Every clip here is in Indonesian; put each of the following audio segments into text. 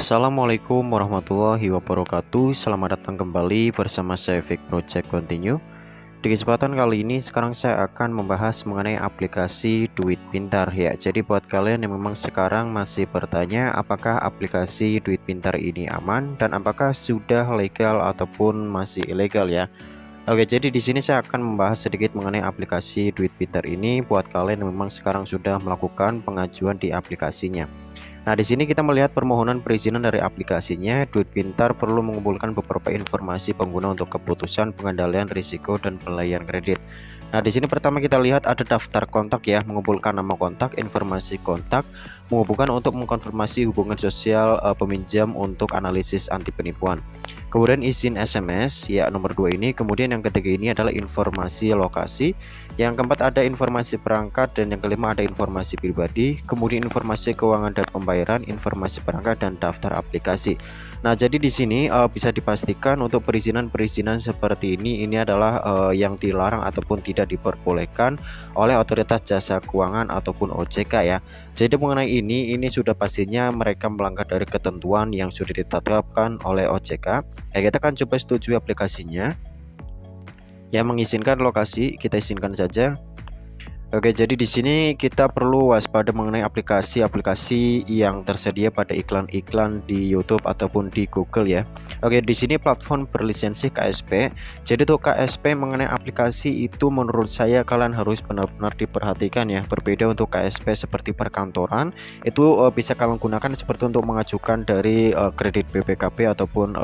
Assalamualaikum warahmatullahi wabarakatuh. Selamat datang kembali bersama saya Vic Project Continue. Di kesempatan kali ini sekarang saya akan membahas mengenai aplikasi Duit Pintar ya. Jadi buat kalian yang memang sekarang masih bertanya apakah aplikasi Duit Pintar ini aman dan apakah sudah legal ataupun masih ilegal ya. Oke, jadi di sini saya akan membahas sedikit mengenai aplikasi Duit Pintar ini buat kalian yang memang sekarang sudah melakukan pengajuan di aplikasinya. Nah, di sini kita melihat permohonan perizinan dari aplikasinya. Duit Pintar perlu mengumpulkan beberapa informasi pengguna untuk keputusan pengendalian risiko dan penilaian kredit. Nah, di sini pertama kita lihat ada daftar kontak ya, mengumpulkan nama kontak, informasi kontak, menghubungkan untuk mengkonfirmasi hubungan sosial peminjam untuk analisis anti penipuan. Kemudian izin SMS ya nomor 2 ini. Kemudian yang ketiga ini adalah informasi lokasi. Yang keempat ada informasi perangkat dan yang kelima ada informasi pribadi. Kemudian informasi keuangan dan pembayaran, informasi perangkat dan daftar aplikasi. Nah, jadi di sini bisa dipastikan untuk perizinan-perizinan seperti ini adalah yang dilarang ataupun tidak diperbolehkan oleh Otoritas Jasa Keuangan ataupun OJK ya. Jadi mengenai ini sudah pastinya mereka melanggar dari ketentuan yang sudah ditetapkan oleh OJK. Ya, kita akan coba setujui aplikasinya. Yang mengizinkan lokasi kita izinkan saja. Oke, jadi di sini kita perlu waspada mengenai aplikasi-aplikasi yang tersedia pada iklan-iklan di YouTube ataupun di Google ya. Oke, di sini platform berlisensi KSP. Jadi untuk KSP mengenai aplikasi itu menurut saya kalian harus benar-benar diperhatikan ya. Berbeda untuk KSP seperti perkantoran, itu bisa kalian gunakan seperti untuk mengajukan dari kredit BPKB ataupun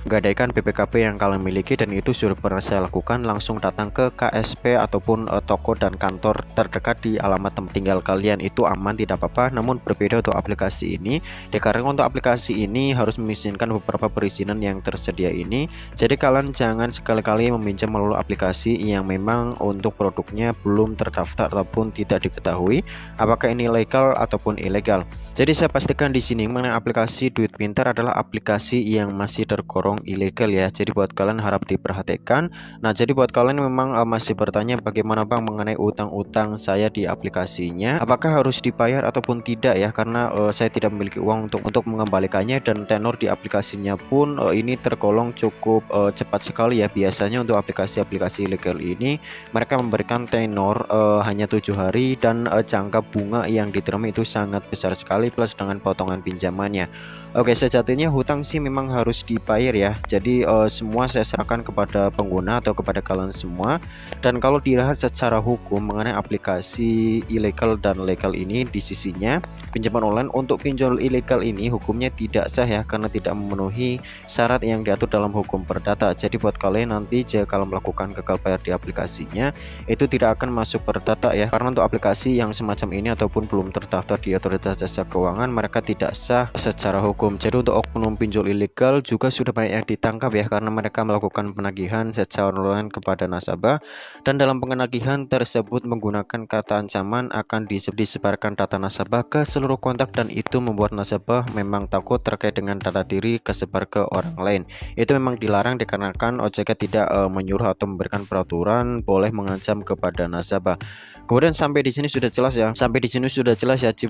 menggadaikan BPKB yang kalian miliki, dan itu sudah pernah saya lakukan. Langsung datang ke KSP ataupun toko dan kantor terdekat di alamat tempat tinggal kalian, itu aman, tidak apa-apa. Namun berbeda untuk aplikasi ini, dikarenakan untuk aplikasi ini harus mengizinkan beberapa perizinan yang tersedia ini. Jadi kalian jangan sekali-kali meminjam melalui aplikasi yang memang untuk produknya belum terdaftar ataupun tidak diketahui apakah ini legal ataupun ilegal. Jadi saya pastikan di sini mengenai aplikasi Duit Pintar adalah aplikasi yang masih tergolong ilegal ya. Jadi buat kalian harap diperhatikan. Nah, jadi buat kalian yang memang masih bertanya bagaimana Bang mengenai utang saya di aplikasinya, apakah harus dibayar ataupun tidak ya, karena saya tidak memiliki uang untuk mengembalikannya, dan tenor di aplikasinya pun ini tergolong cukup cepat sekali ya. Biasanya untuk aplikasi-aplikasi ilegal ini mereka memberikan tenor hanya 7 hari, dan jangka bunga yang diterima itu sangat besar sekali plus dengan potongan pinjamannya. Oke, sejatinya hutang sih memang harus dibayar ya. Jadi semua saya serahkan kepada pengguna atau kepada kalian semua. Dan kalau dilihat secara hukum mengenai aplikasi ilegal dan legal ini, di sisinya pinjaman online untuk pinjol ilegal ini hukumnya tidak sah ya, karena tidak memenuhi syarat yang diatur dalam hukum perdata. Jadi buat kalian nanti jika kalau melakukan gagal bayar di aplikasinya, itu tidak akan masuk perdata ya, karena untuk aplikasi yang semacam ini ataupun belum terdaftar di Otoritas Jasa Keuangan, mereka tidak sah secara hukum. Jadi untuk oknum pinjol ilegal juga sudah banyak yang ditangkap ya, karena mereka melakukan penagihan secara online kepada nasabah, dan dalam penagihan tersebut menggunakan kata ancaman akan disebarkan data nasabah ke seluruh kontak, dan itu membuat nasabah memang takut terkait dengan data diri kesebar ke orang lain. Itu memang dilarang dikarenakan OJK tidak menyuruh atau memberikan peraturan boleh mengancam kepada nasabah. Kemudian sampai di sini sudah jelas ya.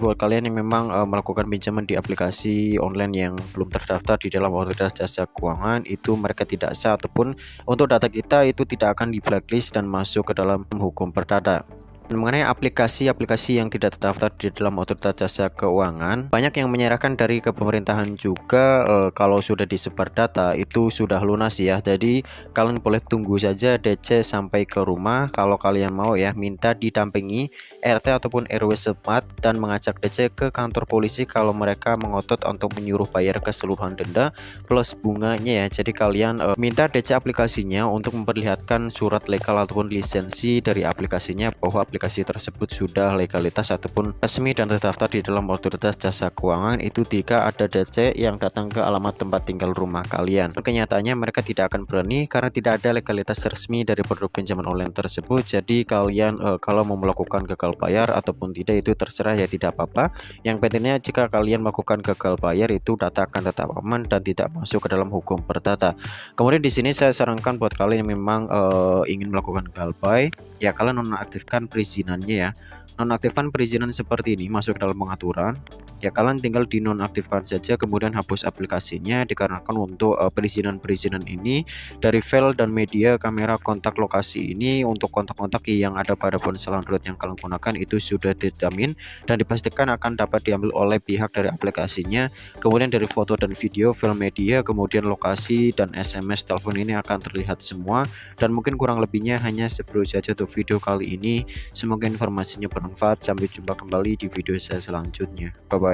Buat kalian yang memang melakukan pinjaman di aplikasi online yang belum terdaftar di dalam Otoritas Jasa Keuangan, itu mereka tidak sah, ataupun untuk data kita itu tidak akan di blacklist dan masuk ke dalam hukum perdata. Mengenai aplikasi-aplikasi yang tidak terdaftar di dalam Otoritas Jasa Keuangan, banyak yang menyerahkan dari ke pemerintahan juga. Kalau sudah disebar data itu sudah lunas ya. Jadi kalian boleh tunggu saja DC sampai ke rumah. Kalau kalian mau ya, minta didampingi RT ataupun RW setempat dan mengajak DC ke kantor polisi kalau mereka mengotot untuk menyuruh bayar keseluruhan denda plus bunganya ya. Jadi kalian minta DC aplikasinya untuk memperlihatkan surat legal ataupun lisensi dari aplikasinya bahwa aplikasi tersebut sudah legalitas ataupun resmi dan terdaftar di dalam Otoritas Jasa Keuangan. Itu jika ada DC yang datang ke alamat tempat tinggal rumah kalian. Kenyataannya mereka tidak akan berani karena tidak ada legalitas resmi dari produk pinjaman online tersebut. Jadi kalian kalau mau melakukan gagal bayar ataupun tidak itu terserah ya, tidak apa-apa. Yang pentingnya jika kalian melakukan gagal bayar itu data akan tetap aman dan tidak masuk ke dalam hukum perdata. Kemudian di sini saya sarankan buat kalian yang memang ingin melakukan gagal buy ya, kalian nonaktifkan perizinannya ya. Nonaktifkan perizinan seperti ini, masuk dalam pengaturan. Ya kalian tinggal dinonaktifkan saja, kemudian hapus aplikasinya, dikarenakan untuk perizinan-perizinan ini dari file dan media kamera kontak lokasi ini untuk kontak-kontak yang ada pada ponsel Android yang kalian gunakan itu sudah dijamin dan dipastikan akan dapat diambil oleh pihak dari aplikasinya. Kemudian dari foto dan video, file media, kemudian lokasi dan SMS telepon ini akan terlihat semua. Dan mungkin kurang lebihnya hanya seperti saja untuk video kali ini. Semoga informasinya bermanfaat. Sampai jumpa kembali di video saya selanjutnya. Bye bye.